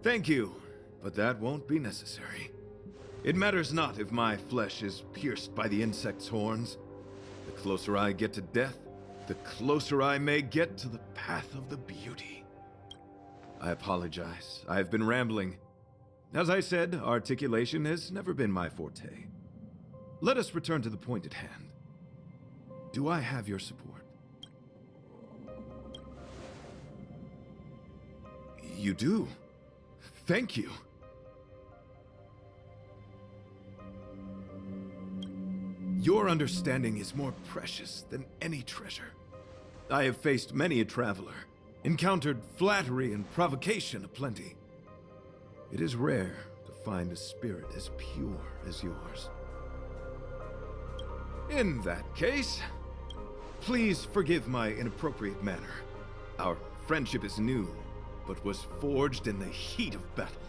Thank you, but that won't be necessary. It matters not if my flesh is pierced by the insect's horns. The closer I get to death, the closer I may get to the path of the beauty. I apologize. I've been rambling. As I said, articulation has never been my forte. Let us return to the point at hand. Do I have your support? You do? Thank you. Your understanding is more precious than any treasure. I have faced many a traveler, encountered flattery and provocation aplenty. It is rare to find a spirit as pure as yours. In that case, please forgive my inappropriate manner. Our friendship is new, but was forged in the heat of battle,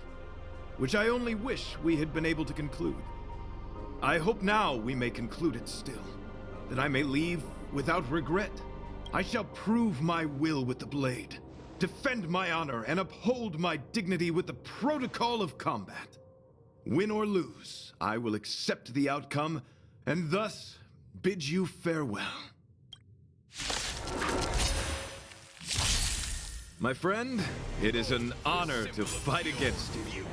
which I only wish we had been able to conclude. I hope now we may conclude it still, that I may leave without regret. I shall prove my will with the blade, defend my honor, and uphold my dignity with the protocol of combat. Win or lose, I will accept the outcome, and thus bid you farewell. My friend, it is an honor to fight against you.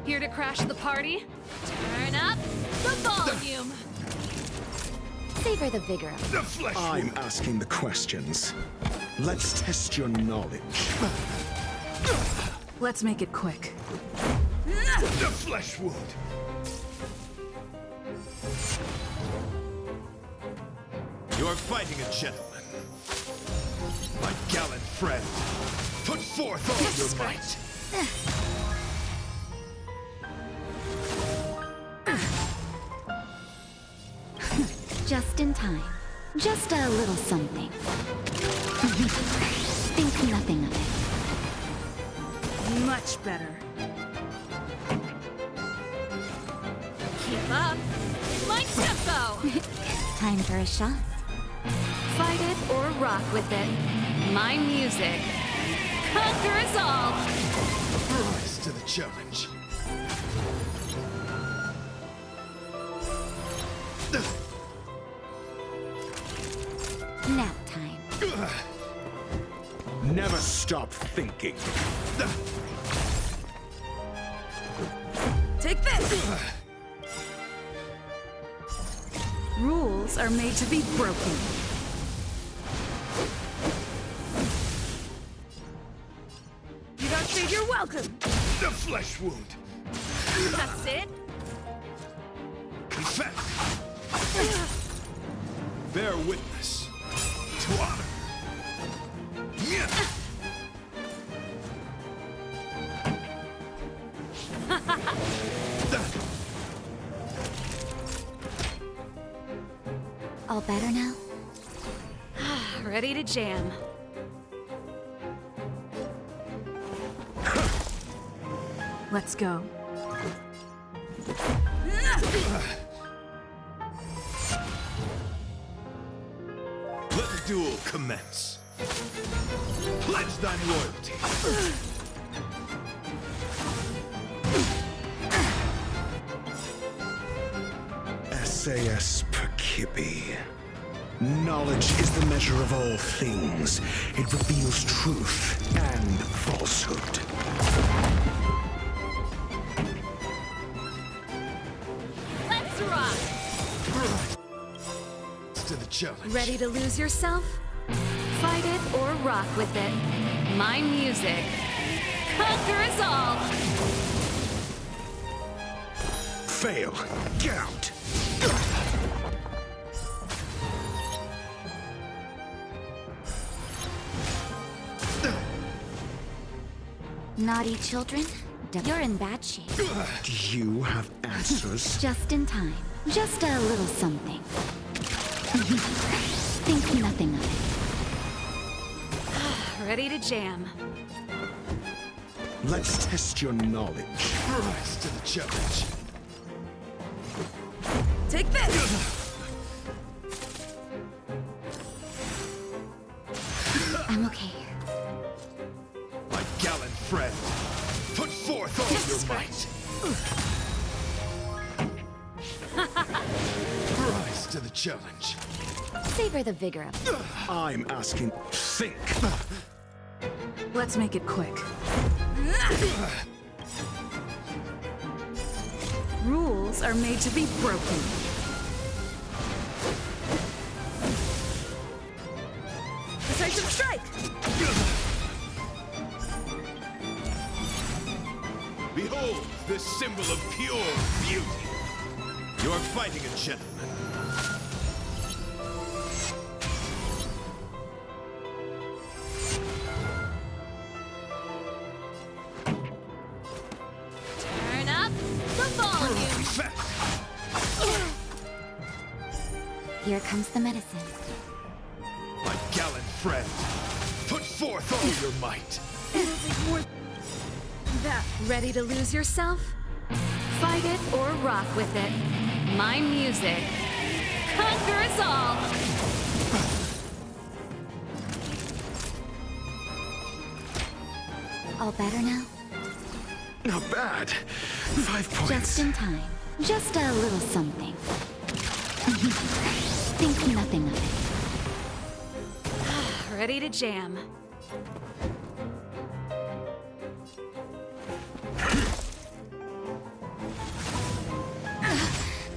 Here to crash the party? Turn up the volume! Savor the vigor of it. The flesh I'm wound! asking the questions. Let's test your knowledge. Let's make it quick. The flesh wound! You are fighting a gentleman. My gallant friend, put forth all your might. Just in time. Just a little something. Think nothing of it. Much better. Keep up! My tempo! Time for a shot. Fight it or rock with it. My music. Conquer us all! Rise to the challenge. Nap time. Never stop thinking. Take this! Rules are made to be broken. You don't say you're welcome! The flesh wound. That's it? Confess. Bear witness to honor. All better now? Ready to jam. Let's go. Let the duel commence. Pledge thine loyalty. SAS Perkibi. Knowledge is the measure of all things. It reveals truth and falsehood. Let's rock! To the challenge. Ready to lose yourself? Fight it or rock with it. My music. Conquer us all! Fail. Get out. Naughty children? You're in bad shape. Do you have answers? Just in time. Just a little something. Think nothing of it. Ready to jam. Let's test your knowledge. Rise to the challenge. Take this! I'm okay. challenge. Savor the vigor of it. I'm asking, think. Let's make it quick. Rules are made to be broken. Decisive strike! Behold, this symbol of pure beauty. You are fighting a gentleman. Turn up the volume. Here comes the medicine. My gallant friend, put forth all your might. That. Ready to lose yourself? Fight it or rock with it. My music. Conquer us all! All better now? Not bad. 5 points. Just in time. Just a little something. Think nothing of it. Ready to jam.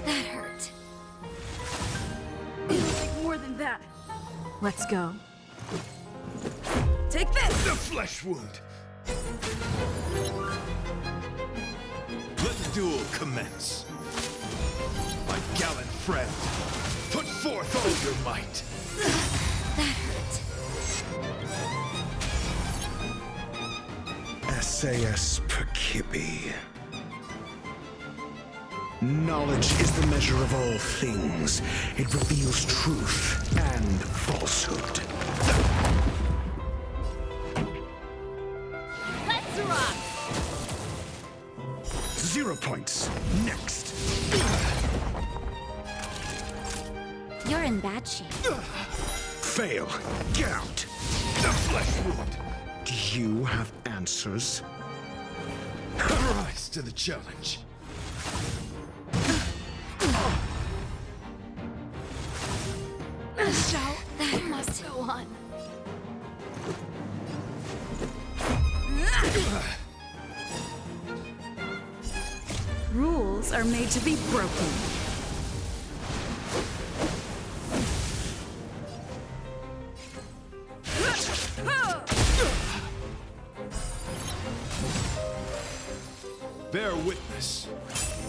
That hurt. It'll take more than that. Let's go. Take this! The flesh wound. Let the duel commence. My gallant friend, put forth all your might. That hurt. SAS Perkibi. Knowledge is the measure of all things. It reveals truth and falsehood. Let's rock! 0 points. Next. You're in bad shape. Fail. Get out. The flesh wound. Do you have answers? Rise to the challenge. The show that must go on. Rules are made to be broken. Bear witness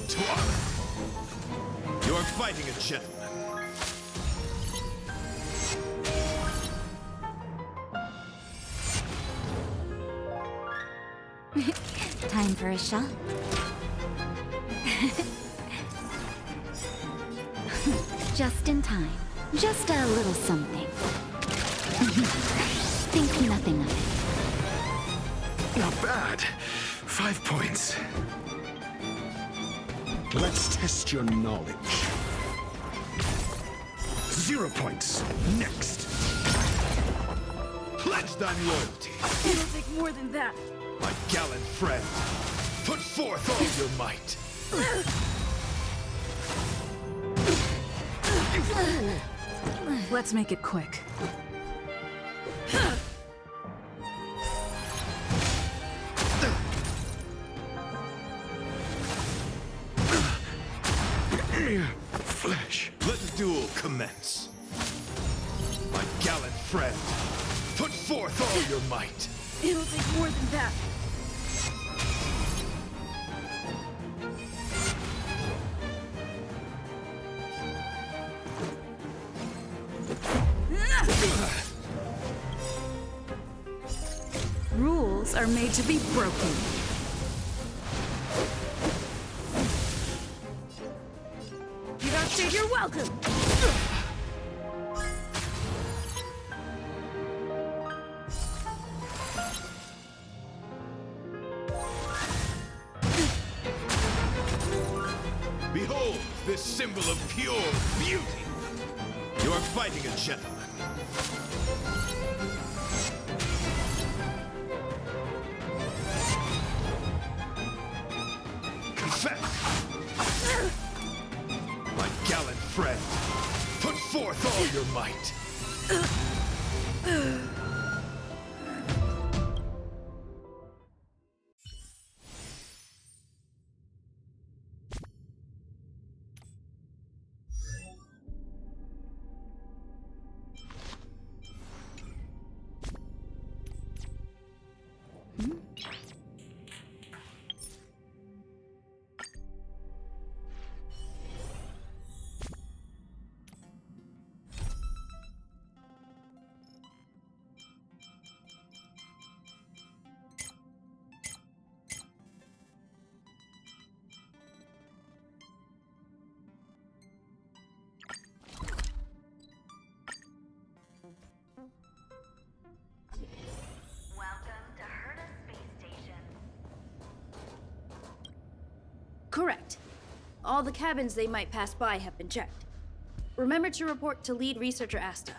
to honor. You are fighting a gentleman. Time for a shot. Just in time. Just a little something. Think nothing of it. Not bad. 5 points. Let's test your knowledge. 0 points. Next. Pledge thine loyalty. It'll take more than that. My gallant friend, put forth all your might. Let's make it quick. Flesh. Let the duel commence. My gallant friend, put forth all your might. It'll take more than that. Rules are made to be broken. You don't say you're welcome. Behold, this symbol of pure beauty. You are fighting a gentleman. Confess. My gallant friend, put forth all your might. Correct. All the cabins they might pass by have been checked. Remember to report to lead researcher Asta.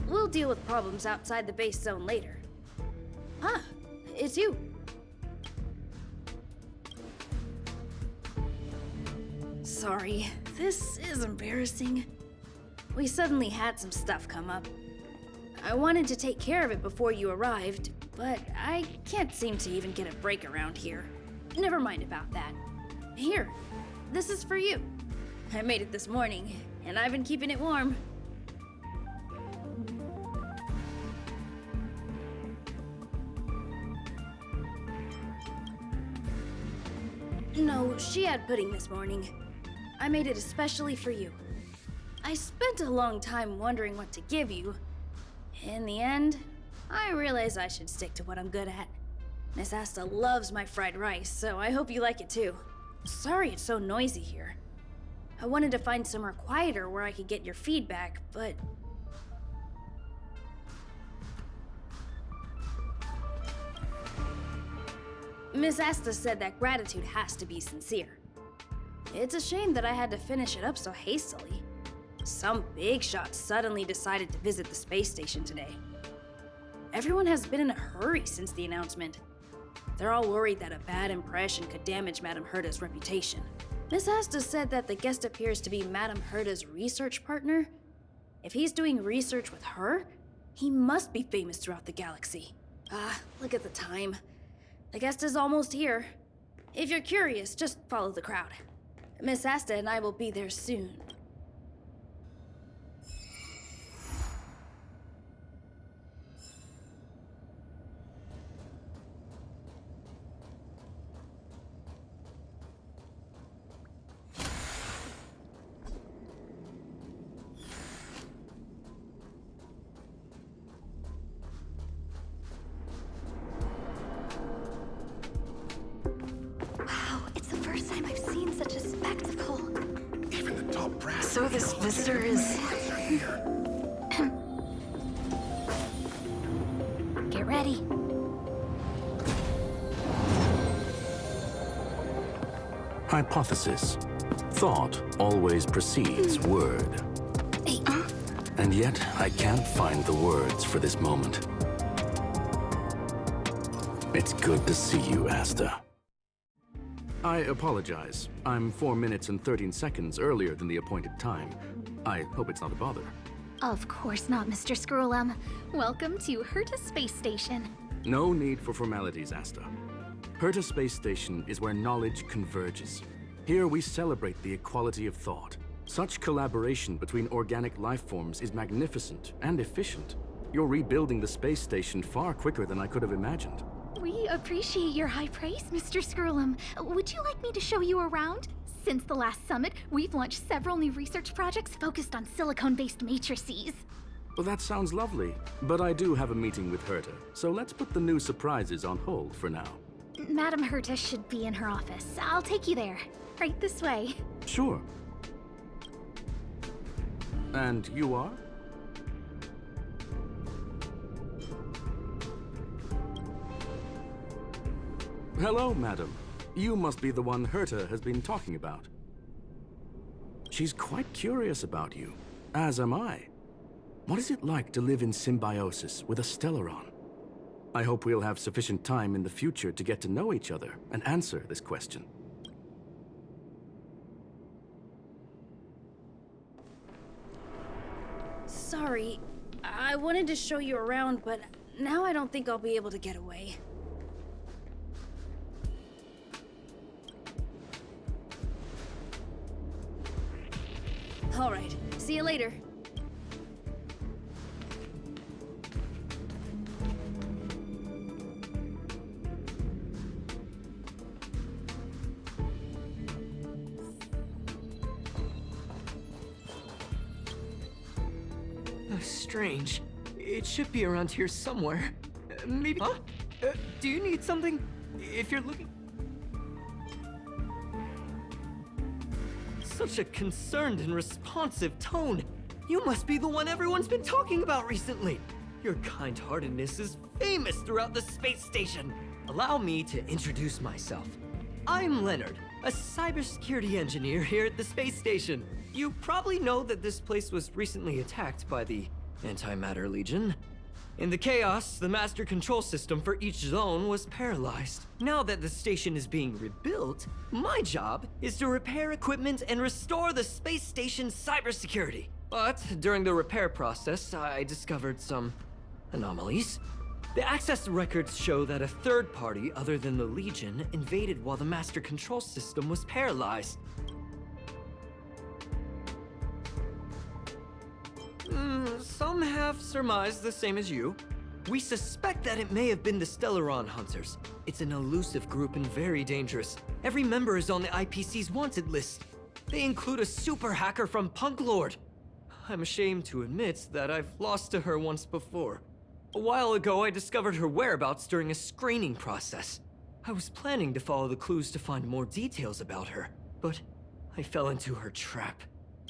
We'll deal with problems outside the base zone later. Huh, it's you. Sorry, this is embarrassing. We suddenly had some stuff come up. I wanted to take care of it before you arrived, but I can't seem to even get a break around here. Never mind about that. Here, this is for you. I made it this morning, and I've been keeping it warm. No, she had pudding this morning. I made it especially for you. I spent a long time wondering what to give you. In the end, I realized I should stick to what I'm good at. Miss Asta loves my fried rice, so I hope you like it too. Sorry it's so noisy here. I wanted to find somewhere quieter where I could get your feedback, but... Miss Asta said that gratitude has to be sincere. It's a shame that I had to finish it up so hastily. Some big shot suddenly decided to visit the space station today. Everyone has been in a hurry since the announcement. They're all worried that a bad impression could damage Madame Herta's reputation. Miss Asta said that the guest appears to be Madame Herta's research partner. If he's doing research with her, he must be famous throughout the galaxy. Look at the time. The guest is almost here. If you're curious, just follow the crowd. Miss Asta and I will be there soon. Wow, it's the first time I've seen such a spectacle. Even the top brass. So this visitor is... Get ready. Hypothesis. Thought always precedes word. And yet, I can't find the words for this moment. It's good to see you, Asta. I apologize. I'm 4 minutes and 13 seconds earlier than the appointed time. I hope it's not a bother. Of course not, Mr. Scrollum. Welcome to Herta Space Station. No need for formalities, Asta. Herta Space Station is where knowledge converges. Here we celebrate the equality of thought. Such collaboration between organic life forms is magnificent and efficient. You're rebuilding the space station far quicker than I could have imagined. We appreciate your high praise, Mr. Scrollum. Would you like me to show you around? Since the last summit, we've launched several new research projects focused on silicone-based matrices. Well, that sounds lovely, but I do have a meeting with Herta, so let's put the new surprises on hold for now. Madame Herta should be in her office. I'll take you there. Right this way. Sure. And you are? Hello, madam. You must be the one Herta has been talking about. She's quite curious about you, as am I. What is it like to live in symbiosis with a Stellaron? I hope we'll have sufficient time in the future to get to know each other and answer this question. Sorry. I wanted to show you around, but now I don't think I'll be able to get away. Alright, see you later. Strange. It should be around here somewhere. Maybe. Huh? Do you need something? If you're looking. Such a concerned and responsive tone. You must be the one everyone's been talking about recently. Your kind-heartedness is famous throughout the space station. Allow me to introduce myself. I'm Leonard, a cybersecurity engineer here at the space station. You probably know that this place was recently attacked by the Antimatter Legion. In the chaos, the master control system for each zone was paralyzed. Now that the station is being rebuilt, my job is to repair equipment and restore the space station's cybersecurity. But during the repair process, I discovered some anomalies. The access records show that a third party other than the Legion invaded while the master control system was paralyzed. Some have surmised the same as you. We suspect that it may have been the Stellaron Hunters. It's an elusive group and very dangerous. Every member is on the IPC's wanted list. They include a super hacker from Punk Lord. I'm ashamed to admit that I've lost to her once before. A while ago, I discovered her whereabouts during a screening process. I was planning to follow the clues to find more details about her, but I fell into her trap.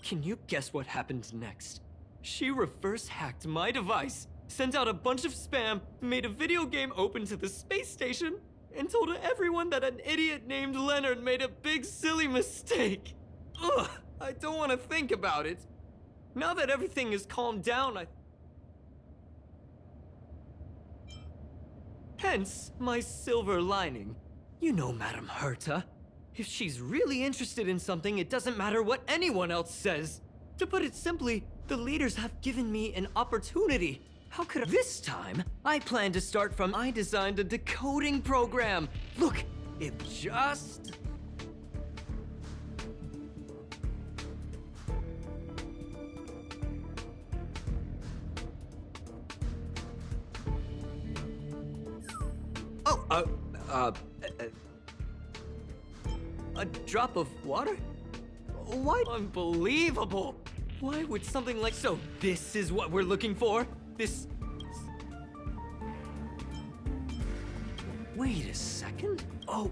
Can you guess what happened next? She reverse hacked my device, sent out a bunch of spam, made a video game open to the space station, and told everyone that an idiot named Leonard made a big silly mistake. Ugh, I don't want to think about it. Now that everything is calmed down, Hence, my silver lining. You know Madame Herta. If she's really interested in something, it doesn't matter what anyone else says. To put it simply, the leaders have given me an opportunity. How could I? This time, I plan to start from I designed a decoding program. Look, it just... a drop of water? Why? Unbelievable! Why would something like... So this is what we're looking for? This... Wait a second. Oh,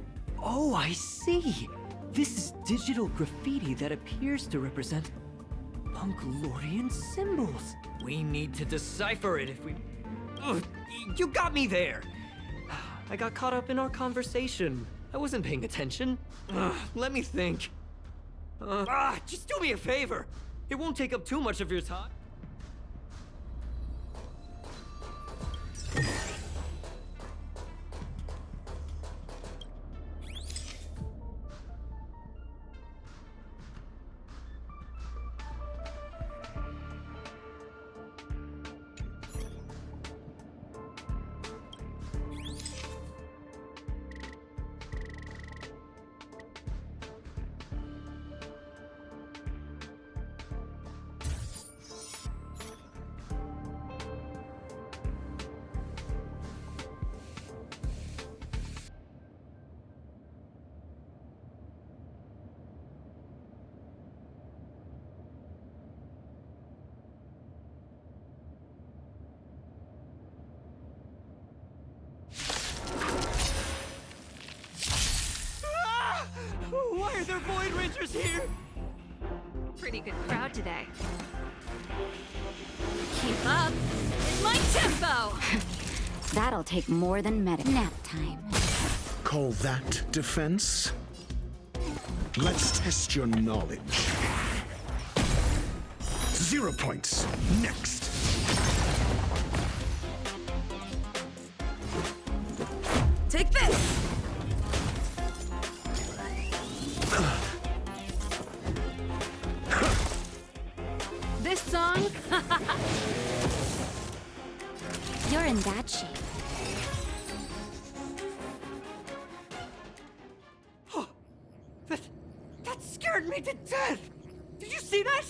I see. This is digital graffiti that appears to represent Punklorian symbols. We need to decipher it if we... Ugh, you got me there! I got caught up in our conversation. I wasn't paying attention. Let me think. Just do me a favor. It won't take up too much of your time. Why are there Void Rangers here? Pretty good crowd today. Keep up. It's my tempo! That'll take more than nap time. Call that defense? Let's test your knowledge. 0 points. Next. Take this! This song You're in that shape. That scared me to death! Did you see that?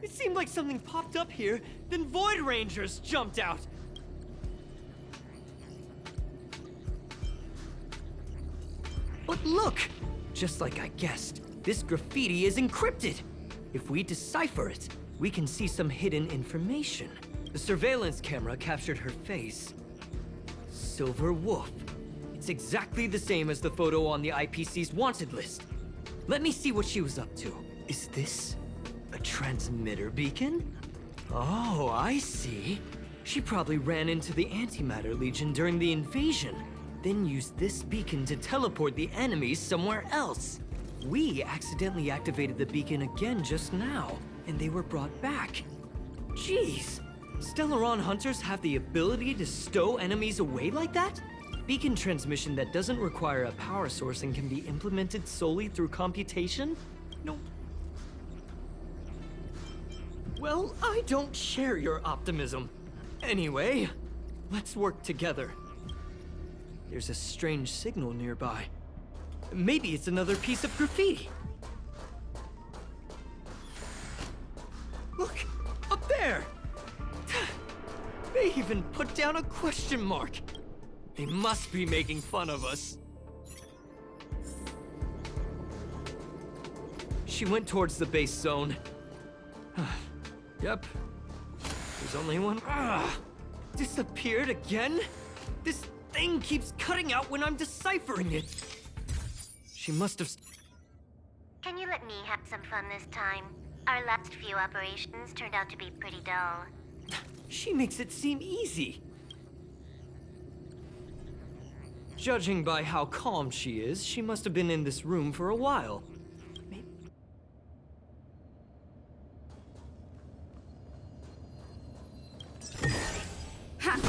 It seemed like something popped up here, then Void Rangers jumped out. But look! Just like I guessed, this graffiti is encrypted. If we decipher it, we can see some hidden information. The surveillance camera captured her face. Silver Wolf. It's exactly the same as the photo on the IPC's wanted list. Let me see what she was up to. Is this a transmitter beacon? Oh, I see. She probably ran into the Antimatter Legion during the invasion, then used this beacon to teleport the enemies somewhere else. We accidentally activated the beacon again just now, and they were brought back. Jeez, Stellaron hunters have the ability to stow enemies away like that? Beacon transmission that doesn't require a power source and can be implemented solely through computation? No. Well, I don't share your optimism. Anyway, let's work together. There's a strange signal nearby. Maybe it's another piece of graffiti. Look, up there! They even put down a question mark. They must be making fun of us. She went towards the base zone. Yep. There's only one. Disappeared again? This thing keeps cutting out when I'm deciphering it. She must have... Can you let me have some fun this time? Our last few operations turned out to be pretty dull. She makes it seem easy. Judging by how calm she is, she must have been in this room for a while. Maybe... Ha!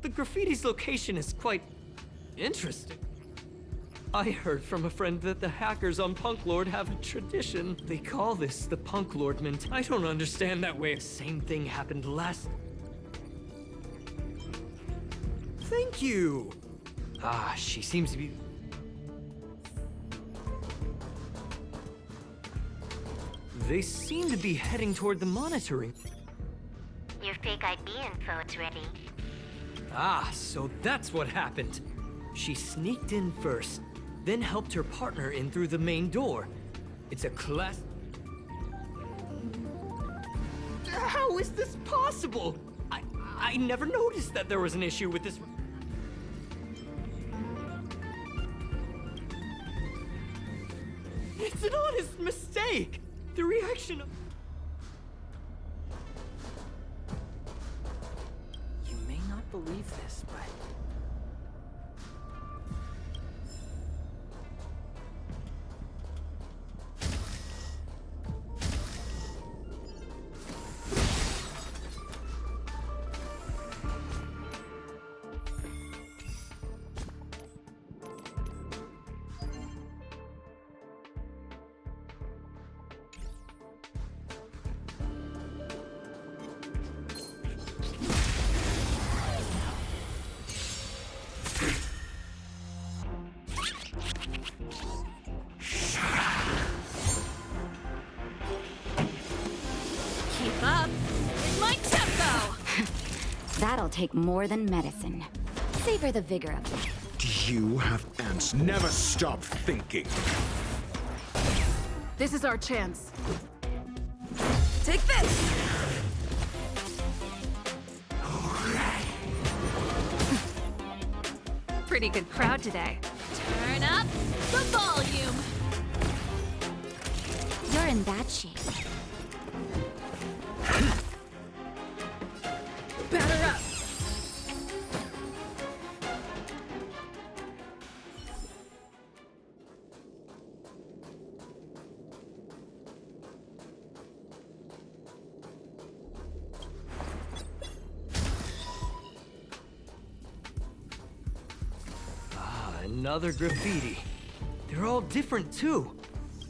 The graffiti's location is quite interesting. I heard from a friend that the hackers on Punk Lord have a tradition. They call this the Punk Lordment. I don't understand that way. Same thing happened last... Thank you! She seems to be... They seem to be heading toward the monitoring. Your fake ID info is ready. So that's what happened. She sneaked in first, then helped her partner in through the main door. It's a class... How is this possible? I never noticed that there was an issue with this... It's an honest mistake! The reaction of... You may not believe this, but... Keep up with my tempo! That'll take more than medicine. Savor the vigor of it. Do you have ants? Never stop thinking. This is our chance. Take this! Pretty good crowd today. Turn up the volume! You're in that shape. Batter up! another graffiti. They're all different too.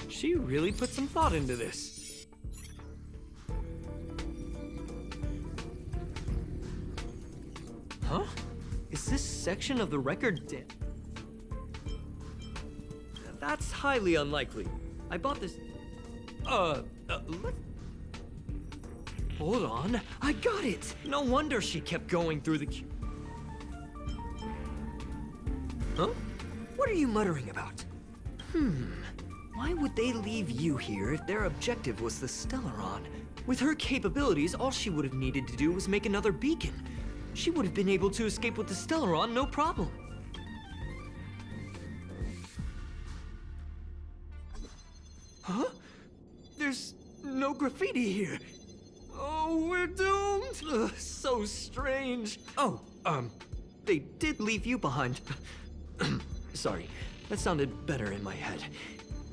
She really put some thought into this. Huh? Is this section of the record That's highly unlikely. I bought this... Hold on. I got it! No wonder she kept going through the queue. Huh? What are you muttering about? Why would they leave you here if their objective was the Stellaron? With her capabilities, all she would have needed to do was make another beacon. She would have been able to escape with the Stellaron, no problem. Huh? There's no graffiti here. Oh, we're doomed! Ugh, so strange. Oh, they did leave you behind. Sorry, that sounded better in my head.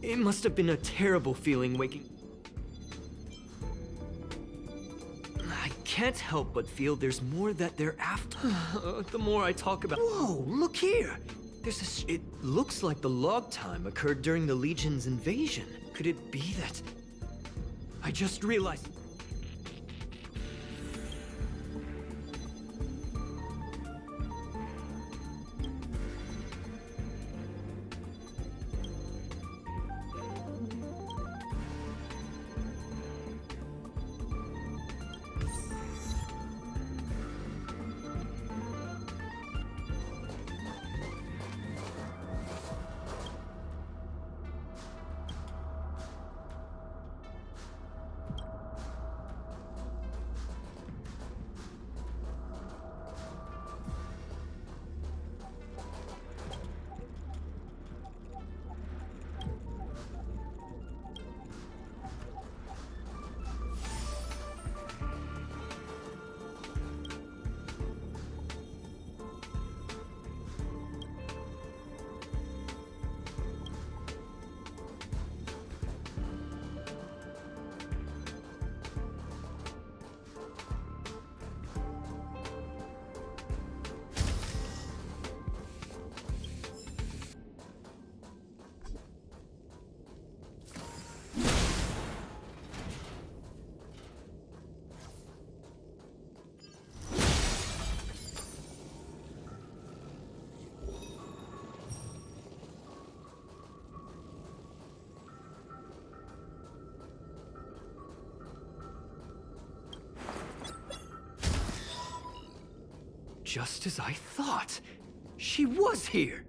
It must have been a terrible feeling waking... I can't help but feel there's more that they're after. The more I talk about... Whoa, look here! There's a... It looks like the log time occurred during the Legion's invasion. Could it be that... I just realized... Just as I thought. She was here.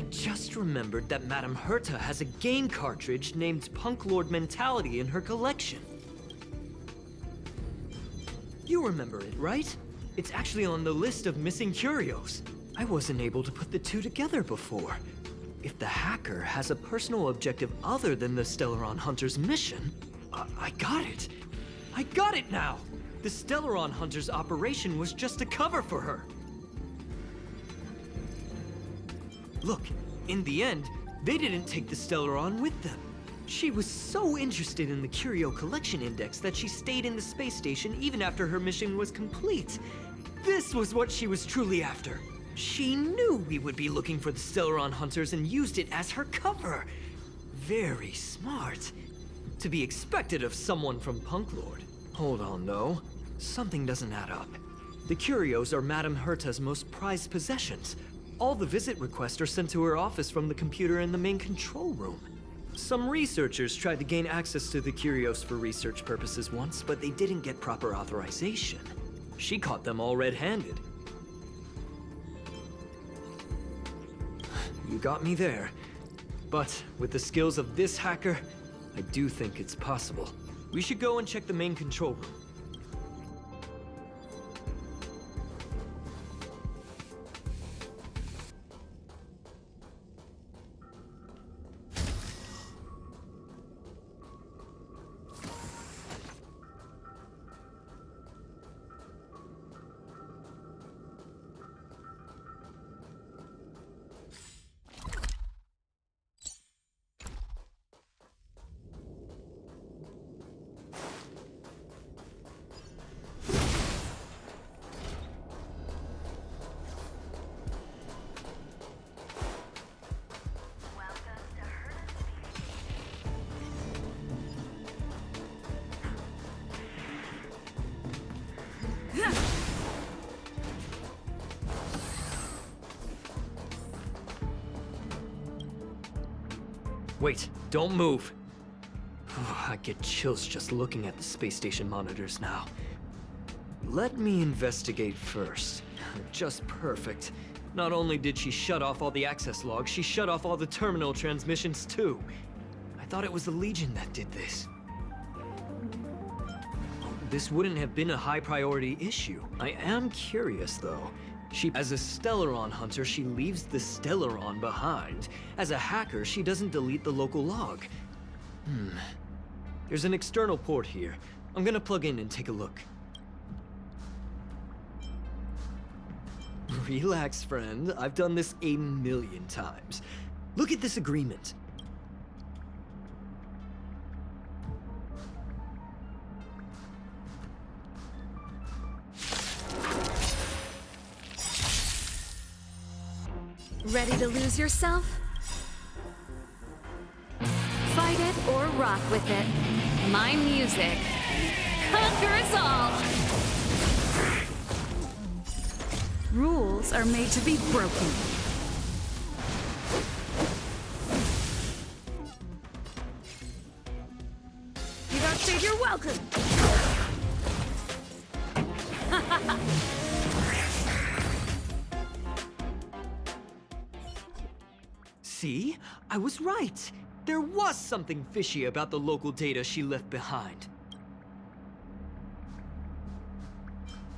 I just remembered that Madame Herta has a game cartridge named Punk Lord Mentality in her collection. You remember it, right? It's actually on the list of missing curios. I wasn't able to put the two together before. If the hacker has a personal objective other than the Stellaron Hunter's mission, I got it. I got it now! The Stellaron Hunter's operation was just a cover for her. Look, in the end, they didn't take the Stellaron with them. She was so interested in the Curio Collection Index that she stayed in the space station even after her mission was complete. This was what she was truly after. She knew we would be looking for the Stellaron Hunters and used it as her cover. Very smart. To be expected of someone from Punk Lord. Hold on, though. Something doesn't add up. The curios are Madame Herta's most prized possessions. All the visit requests are sent to her office from the computer in the main control room. Some researchers tried to gain access to the curios for research purposes once, but they didn't get proper authorization. She caught them all red-handed. You got me there. But with the skills of this hacker, I do think it's possible. We should go and check the main control room. Wait, don't move. I get chills just looking at the space station monitors now. Let me investigate first. Just perfect. Not only did she shut off all the access logs, she shut off all the terminal transmissions too. I thought it was the Legion that did this. This wouldn't have been a high priority issue. I am curious though. As a Stellaron hunter, she leaves the Stellaron behind. As a hacker, she doesn't delete the local log. There's an external port here. I'm gonna plug in and take a look. Relax, friend. I've done this 1,000,000 times. Look at this agreement. Ready to lose yourself? Fight it or rock with it. My music. Conquer us all! Rules are made to be broken. You don't say you're welcome! See? I was right. There was something fishy about the local data she left behind.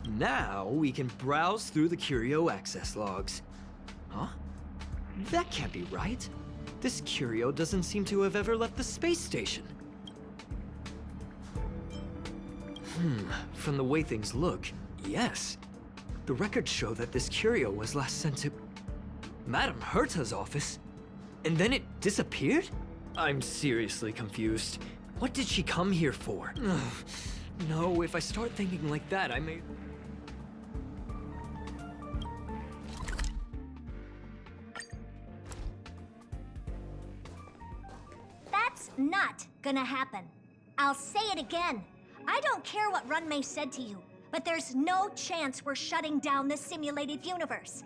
Now we can browse through the Curio access logs. Huh? That can't be right. This Curio doesn't seem to have ever left the space station. From the way things look, yes. The records show that this Curio was last sent to Madame Herta's office. And then it disappeared? I'm seriously confused. What did she come here for? No, if I start thinking like that, I may... That's not gonna happen. I'll say it again. I don't care what Runmei said to you, but there's no chance we're shutting down this simulated universe.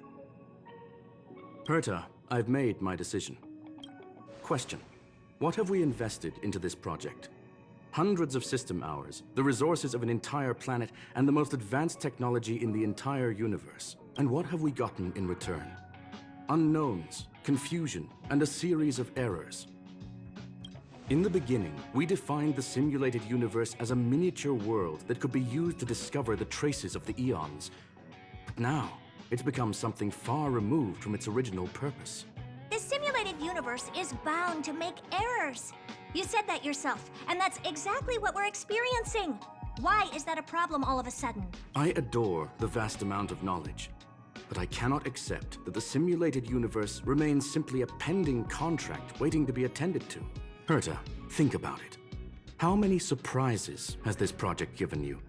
Herta, I've made my decision. Question. What have we invested into this project? Hundreds of system hours, the resources of an entire planet, and the most advanced technology in the entire universe. And what have we gotten in return? Unknowns, confusion, and a series of errors. In the beginning, we defined the simulated universe as a miniature world that could be used to discover the traces of the eons. But now, it's become something far removed from its original purpose. This simulated universe is bound to make errors. You said that yourself, and that's exactly what we're experiencing. Why is that a problem all of a sudden? I adore the vast amount of knowledge, but I cannot accept that the simulated universe remains simply a pending contract waiting to be attended to. Herta, think about it. How many surprises has this project given you?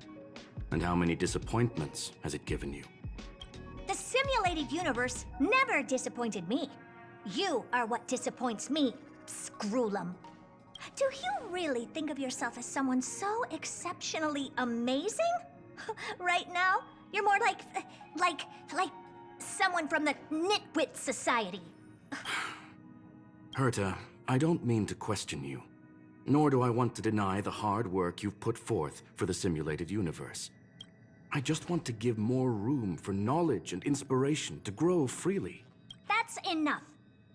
And how many disappointments has it given you? The simulated universe never disappointed me. You are what disappoints me, Scroolum. Do you really think of yourself as someone so exceptionally amazing? Right now, you're more like someone from the Nitwit Society. Herta, I don't mean to question you, nor do I want to deny the hard work you've put forth for the simulated universe. I just want to give more room for knowledge and inspiration to grow freely. That's enough.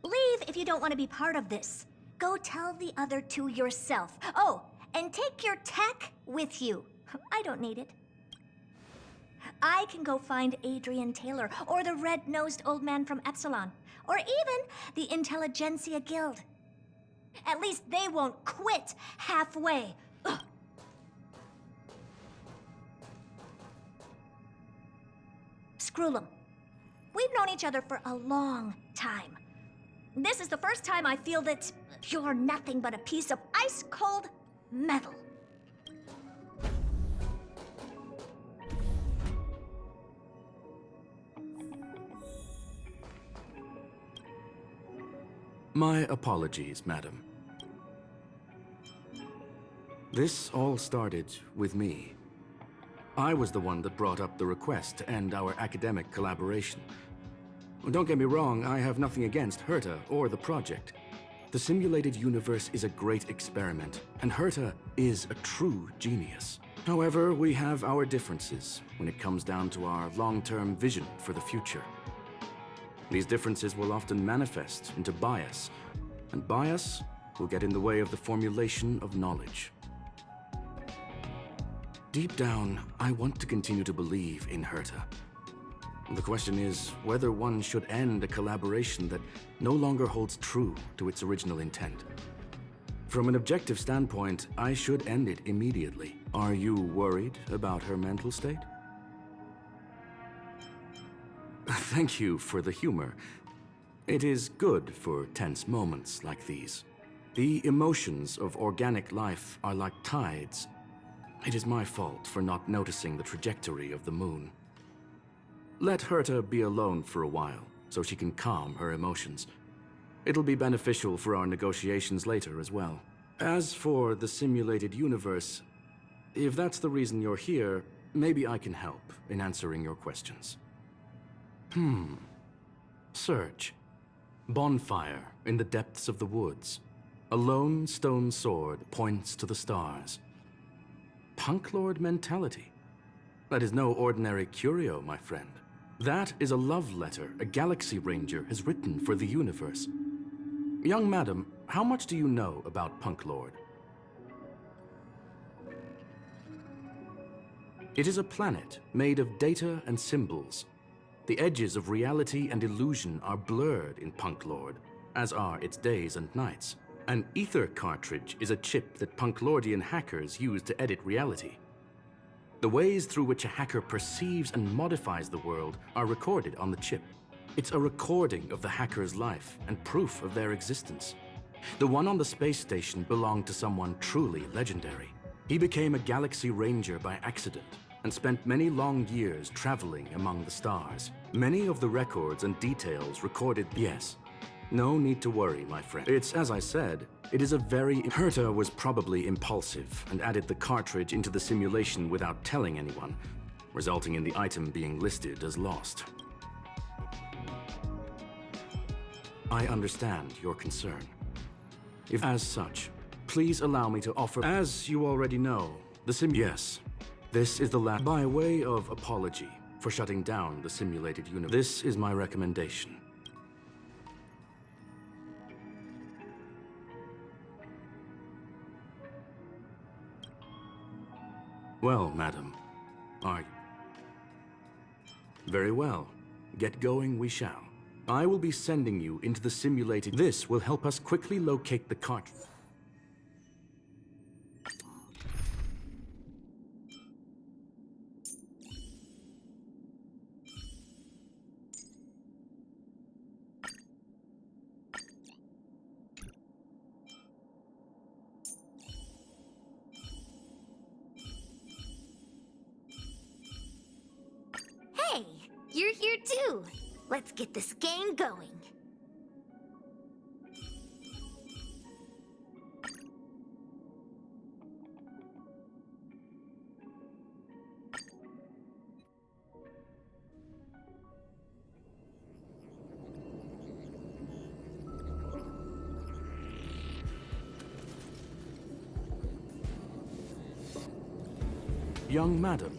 Leave if you don't want to be part of this. Go tell the other two yourself. Oh, and take your tech with you. I don't need it. I can go find Adrian Taylor, or the red-nosed old man from Epsilon, or even the Intelligentsia Guild. At least they won't quit halfway. Ugh. Scroolum, we've known each other for a long time. This is the first time I feel that you're nothing but a piece of ice-cold metal. My apologies, madam. This all started with me. I was the one that brought up the request to end our academic collaboration. Don't get me wrong, I have nothing against Herta or the project. The simulated universe is a great experiment, and Herta is a true genius. However, we have our differences when it comes down to our long-term vision for the future. These differences will often manifest into bias, and bias will get in the way of the formulation of knowledge. Deep down, I want to continue to believe in Herta. The question is whether one should end a collaboration that no longer holds true to its original intent. From an objective standpoint, I should end it immediately. Are you worried about her mental state? Thank you for the humor. It is good for tense moments like these. The emotions of organic life are like tides. It is my fault for not noticing the trajectory of the moon. Let Herta be alone for a while, so she can calm her emotions. It'll be beneficial for our negotiations later as well. As for the simulated universe, if that's the reason you're here, maybe I can help in answering your questions. Search. Bonfire in the depths of the woods. A lone stone sword points to the stars. Punk Lord mentality. That is no ordinary curio, my friend. That is a love letter a Galaxy Ranger has written for the universe. Young madam, how much do you know about Punk Lord? It is a planet made of data and symbols. The edges of reality and illusion are blurred in Punk Lord, as are its days and nights. An ether cartridge is a chip that Punklordian hackers use to edit reality. The ways through which a hacker perceives and modifies the world are recorded on the chip. It's a recording of the hacker's life and proof of their existence. The one on the space station belonged to someone truly legendary. He became a Galaxy Ranger by accident and spent many long years traveling among the stars. Many of the records and details recorded. Yes. No need to worry, my friend. It's as I said, it is a very... Herta was probably impulsive and added the cartridge into the simulation without telling anyone, resulting in the item being listed as lost. I understand your concern. If as such, please allow me to offer... As you already know, the Yes. This is the last... By way of apology for shutting down the simulated universe, this is my recommendation. Well, madam, are... Very well. Get going we shall. I will be sending you into the simulated... This will help us quickly locate the cart... Hey, you're here too. Let's get this game going. Young madam,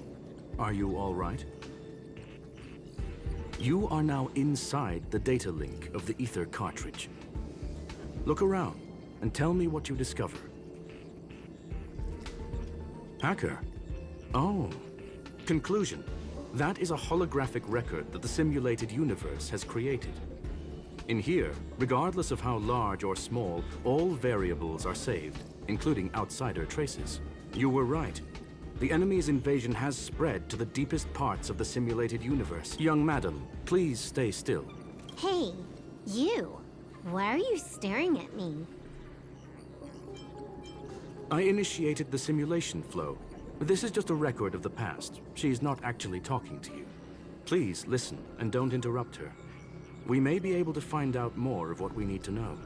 are you all right? You are now inside the data link of the Ether cartridge. Look around and tell me what you discover. Hacker? Oh. Conclusion. That is a holographic record that the simulated universe has created. In here, regardless of how large or small, all variables are saved, including outsider traces. You were right. The enemy's invasion has spread to the deepest parts of the simulated universe. Young madam, please stay still. Hey, you. Why are you staring at me? I initiated the simulation flow. This is just a record of the past. She's not actually talking to you. Please listen and don't interrupt her. We may be able to find out more of what we need to know.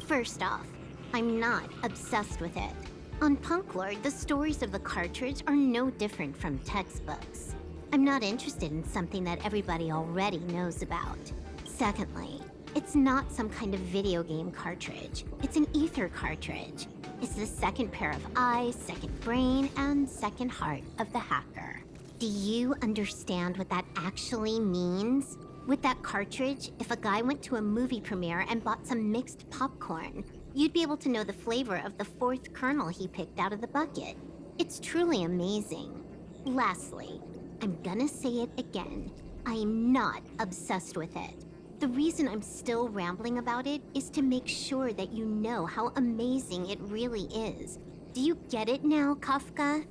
First off, I'm not obsessed with it. On Punk Lord, the stories of the cartridge are no different from textbooks. I'm not interested in something that everybody already knows about. Secondly, it's not some kind of video game cartridge. It's an ether cartridge. It's the second pair of eyes, second brain, and second heart of the hacker. Do you understand what that actually means? With that cartridge, if a guy went to a movie premiere and bought some mixed popcorn, you'd be able to know the flavor of the fourth kernel he picked out of the bucket. It's truly amazing. Lastly, I'm gonna say it again. I'm not obsessed with it. The reason I'm still rambling about it is to make sure that you know how amazing it really is. Do you get it now, Kafka?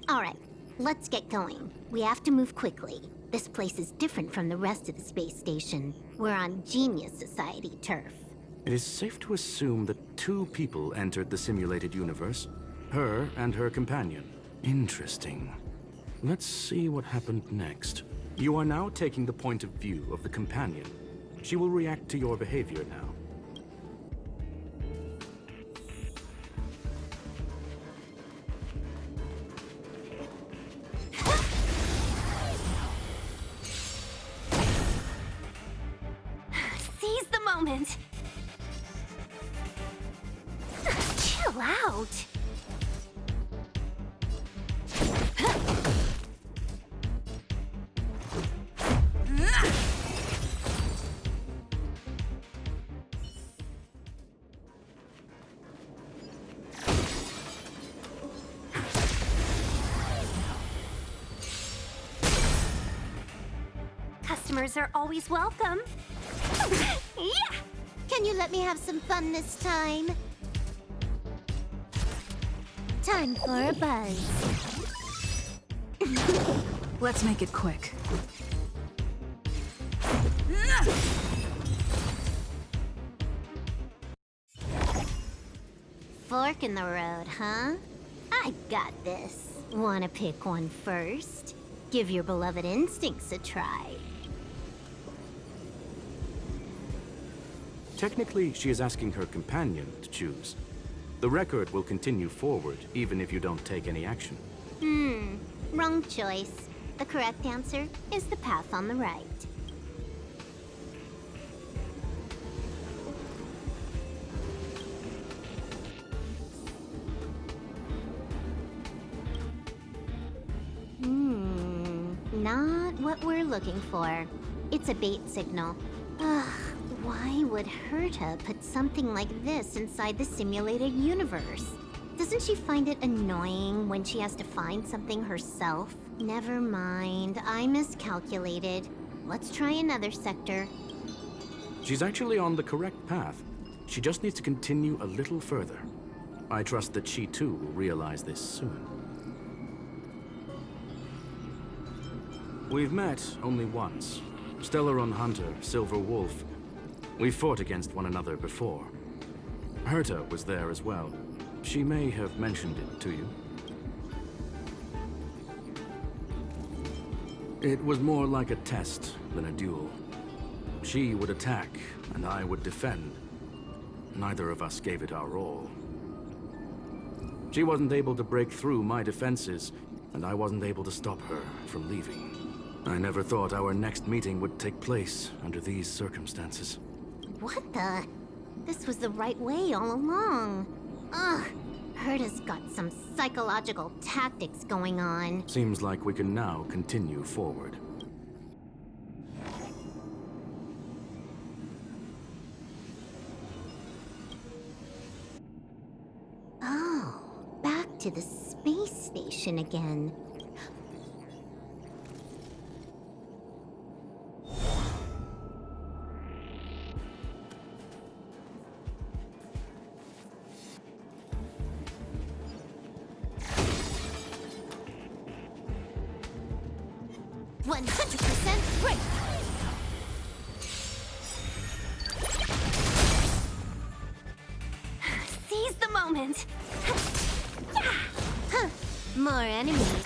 All right, let's get going. We have to move quickly. This place is different from the rest of the space station. We're on Genius Society turf. It is safe to assume that two people entered the simulated universe. Her and her companion. Interesting. Let's see what happened next. You are now taking the point of view of the companion. She will react to your behavior now. Seize the moment! Chill out! Customers are always welcome. Yeah! Can you let me have some fun this time? Time for a buzz. Let's make it quick. Fork in the road, huh? I got this. Wanna pick one first? Give your beloved instincts a try. Technically, she is asking her companion to choose. The record will continue forward, even if you don't take any action. Wrong choice. The correct answer is the path on the right. Not what we're looking for. It's a bait signal. Ugh, why would Herta put something like this inside the simulated universe? Doesn't she find it annoying when she has to find something herself? Never mind, I miscalculated. Let's try another sector. She's actually on the correct path. She just needs to continue a little further. I trust that she too will realize this soon. We've met only once. Stellaron Hunter, Silver Wolf. We fought against one another before. Herta was there as well. She may have mentioned it to you. It was more like a test than a duel. She would attack, and I would defend. Neither of us gave it our all. She wasn't able to break through my defenses, and I wasn't able to stop her from leaving. I never thought our next meeting would take place under these circumstances. What the? This was the right way all along. Ugh, Herta's got some psychological tactics going on. Seems like we can now continue forward. Oh, back to the space station again. More enemies.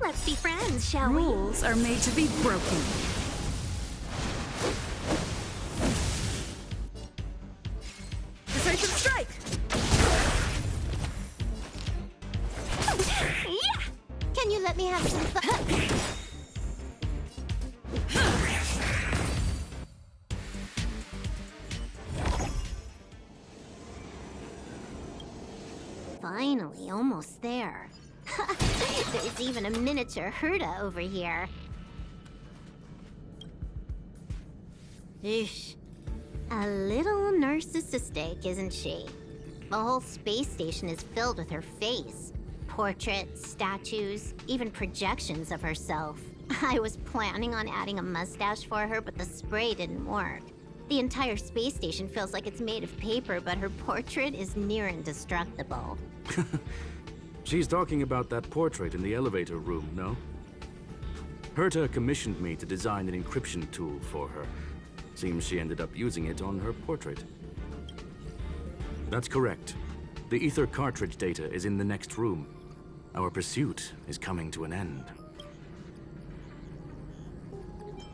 Let's be friends, shall we? Rules are made to be broken. Decisive strike! Yeah! Can you let me have some fun? Finally, almost there. There's even a miniature Herta over here. Eesh. A little narcissistic, isn't she? The whole space station is filled with her face. Portraits, statues, even projections of herself. I was planning on adding a mustache for her, but the spray didn't work. The entire space station feels like it's made of paper, but her portrait is near indestructible. She's talking about that portrait in the elevator room, no? Herta commissioned me to design an encryption tool for her. Seems she ended up using it on her portrait. That's correct. The ether cartridge data is in the next room. Our pursuit is coming to an end.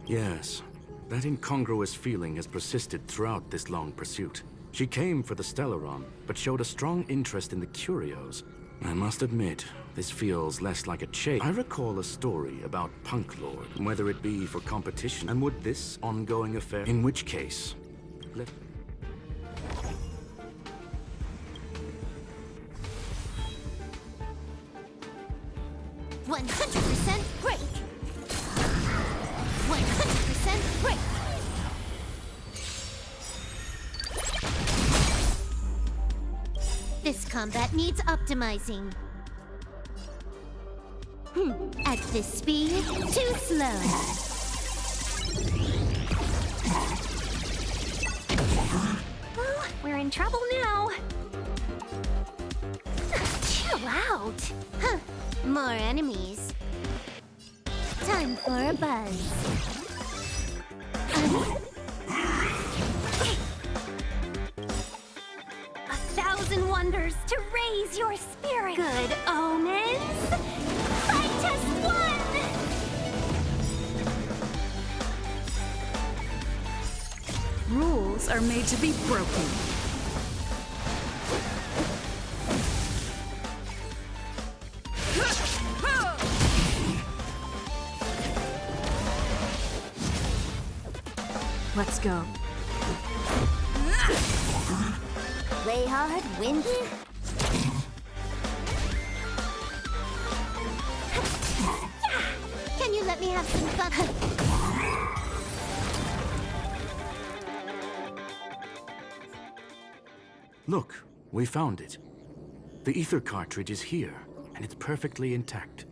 Yes, that incongruous feeling has persisted throughout this long pursuit. She came for the Stellaron, but showed a strong interest in the curios. I must admit, this feels less like a chase. I recall a story about Punk Lord, whether it be for competition, and would this ongoing affair... In which case... Let... %100% break! 100% break! This combat needs optimizing. At this speed, too slow. Well, we're in trouble now. Chill out. Huh. More enemies. Time for a buzz. 1,000 wonders to raise your spirit. Good omens. Fight test 1! Rules are made to be broken. go. Play hard, win. Can you let me have some fun? Look, we found it. The ether cartridge is here, and it's perfectly intact.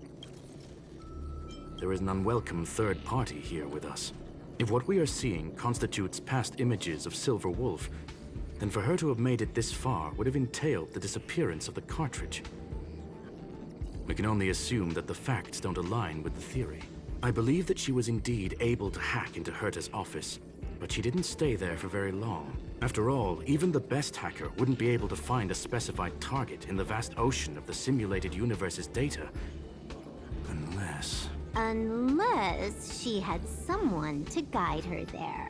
There is an unwelcome third party here with us. If what we are seeing constitutes past images of Silver Wolf, then for her to have made it this far would have entailed the disappearance of the cartridge. We can only assume that the facts don't align with the theory. I believe that she was indeed able to hack into Herta's office, but she didn't stay there for very long. After all, even the best hacker wouldn't be able to find a specified target in the vast ocean of the simulated universe's data. Unless she had someone to guide her there.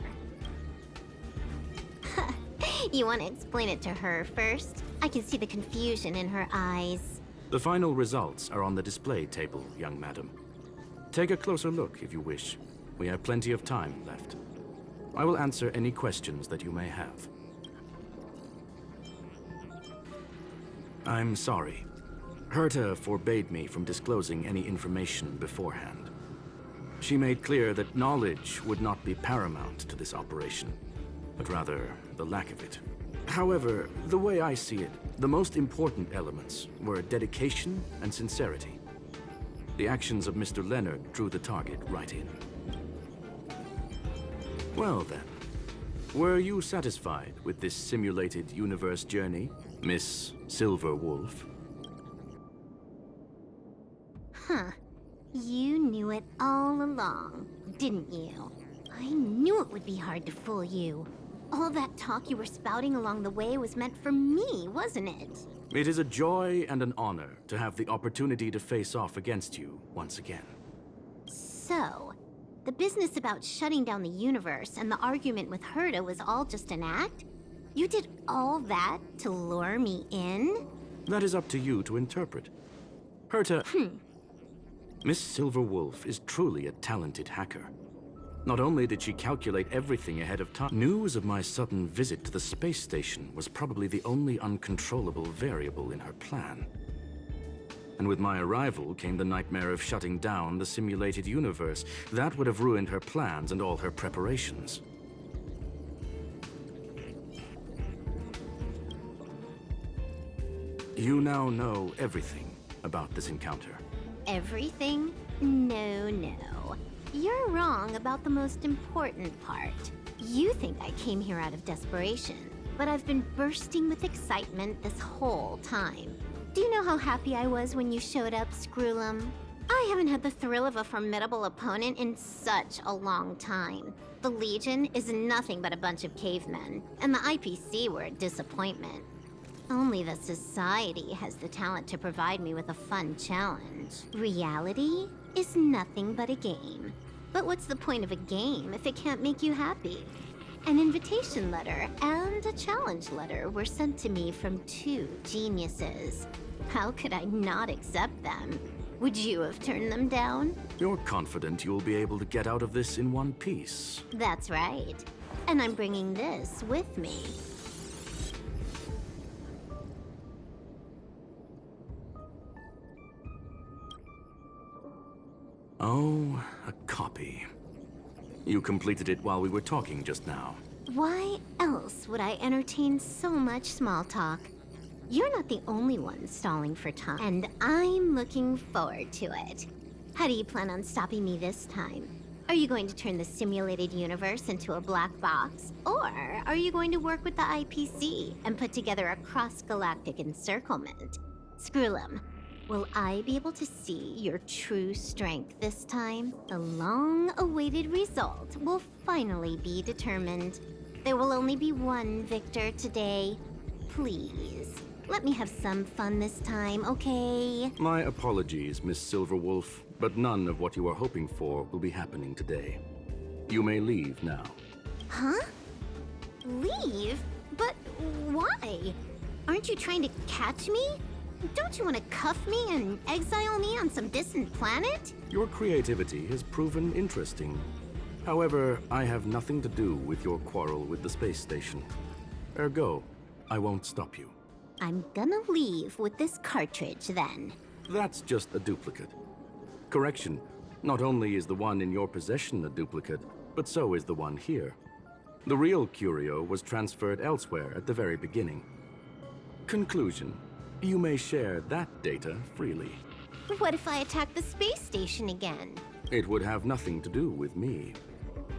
You want to explain it to her first? I can see the confusion in her eyes. The final results are on the display table, young madam. Take a closer look if you wish. We have plenty of time left. I will answer any questions that you may have. I'm sorry. Herta forbade me from disclosing any information beforehand. She made clear that knowledge would not be paramount to this operation, but rather the lack of it. However, the way I see it, the most important elements were dedication and sincerity. The actions of Mr. Leonard drew the target right in. Well then, were you satisfied with this simulated universe journey, Miss Silver Wolf? Huh. You knew it all along, didn't you? I knew it would be hard to fool you. All that talk you were spouting along the way was meant for me, wasn't it? It is a joy and an honor to have the opportunity to face off against you once again. So, the business about shutting down the universe and the argument with Herta was all just an act? You did all that to lure me in? That is up to you to interpret. Herta... Miss Silver Wolf is truly a talented hacker. Not only did she calculate everything ahead of time, news of my sudden visit to the space station was probably the only uncontrollable variable in her plan. And with my arrival came the nightmare of shutting down the simulated universe. That would have ruined her plans and all her preparations. You now know everything about this encounter. Everything? No. You're wrong about the most important part. You think I came here out of desperation, but I've been bursting with excitement this whole time. Do you know how happy I was when you showed up, Screwlum? I haven't had the thrill of a formidable opponent in such a long time. The Legion is nothing but a bunch of cavemen, and the IPC were a disappointment. Only the Society has the talent to provide me with a fun challenge. Reality is nothing but a game. But what's the point of a game if it can't make you happy? An invitation letter and a challenge letter were sent to me from two geniuses. How could I not accept them? Would you have turned them down? You're confident you'll be able to get out of this in one piece. That's right. And I'm bringing this with me. Oh, a copy. You completed it while we were talking just now. Why else would I entertain so much small talk? You're not the only one stalling for time, and I'm looking forward to it. How do you plan on stopping me this time? Are you going to turn the simulated universe into a black box? Or are you going to work with the IPC and put together a cross-galactic encirclement? Screwlum, will I be able to see your true strength this time? The long-awaited result will finally be determined. There will only be one victor today. Please, let me have some fun this time, okay? My apologies, Miss Silverwolf, but none of what you are hoping for will be happening today. You may leave now. Huh? Leave? But why? Aren't you trying to catch me? Don't you want to cuff me and exile me on some distant planet? Your creativity has proven interesting. However, I have nothing to do with your quarrel with the space station. Ergo, I won't stop you. I'm gonna leave with this cartridge then. That's just a duplicate. Correction, not only is the one in your possession a duplicate, but so is the one here. The real curio was transferred elsewhere at the very beginning. Conclusion, you may share that data freely. What if I attack the space station again? It would have nothing to do with me.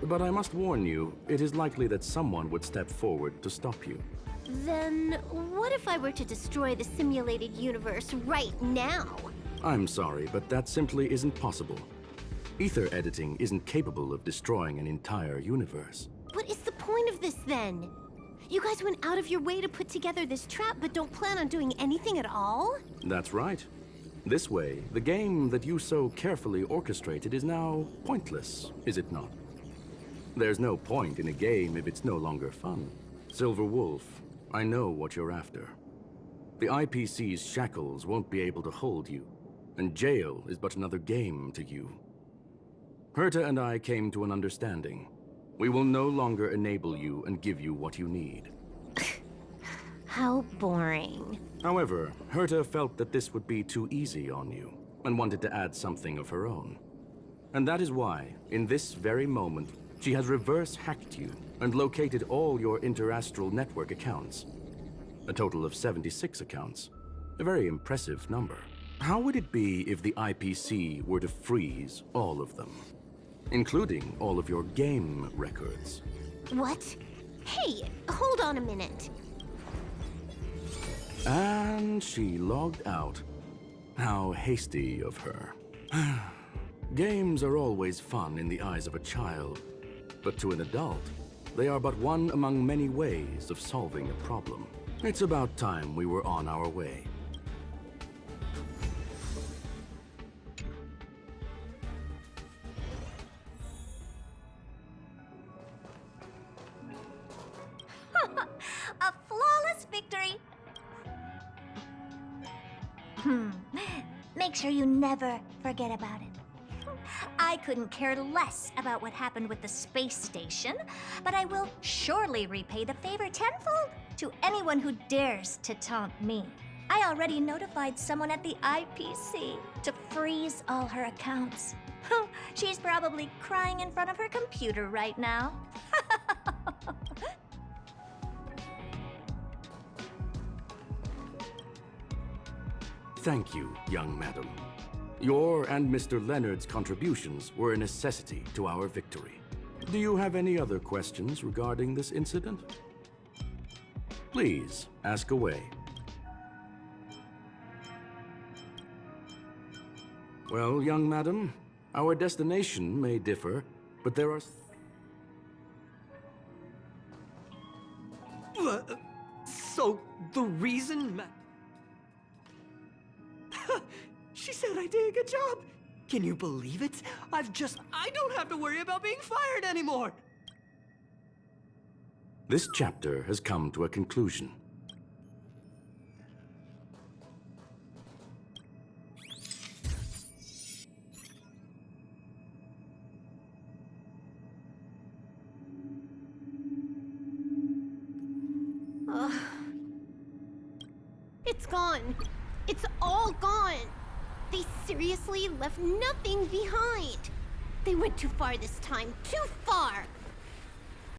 But I must warn you, it is likely that someone would step forward to stop you. Then what if I were to destroy the simulated universe right now? I'm sorry, but that simply isn't possible. Ether editing isn't capable of destroying an entire universe. What is the point of this then? You guys went out of your way to put together this trap, but don't plan on doing anything at all? That's right. This way, the game that you so carefully orchestrated is now pointless, is it not? There's no point in a game if it's no longer fun. Silver Wolf, I know what you're after. The IPC's shackles won't be able to hold you, and jail is but another game to you. Herta and I came to an understanding. We will no longer enable you and give you what you need. How boring. However, Herta felt that this would be too easy on you, and wanted to add something of her own. And that is why, in this very moment, she has reverse-hacked you and located all your interastral network accounts. A total of 76 accounts. A very impressive number. How would it be if the IPC were to freeze all of them? Including all of your game records. What? Hey, hold on a minute. And she logged out. How hasty of her. Games are always fun in the eyes of a child, but to an adult, they are but one among many ways of solving a problem. It's about time we were on our way. A flawless victory! Make sure you never forget about it. I couldn't care less about what happened with the space station, but I will surely repay the favor tenfold to anyone who dares to taunt me. I already notified someone at the IPC to freeze all her accounts. She's probably crying in front of her computer right now. Thank you, young madam. Your and Mr. Leonard's contributions were a necessity to our victory. Do you have any other questions regarding this incident? Please, ask away. Well, young madam, our destination may differ, but there are... So, the reason She said I did a good job! Can you believe it? I don't have to worry about being fired anymore! This chapter has come to a conclusion. It's gone. It's all gone. They seriously left nothing behind. They went too far this time. Too far.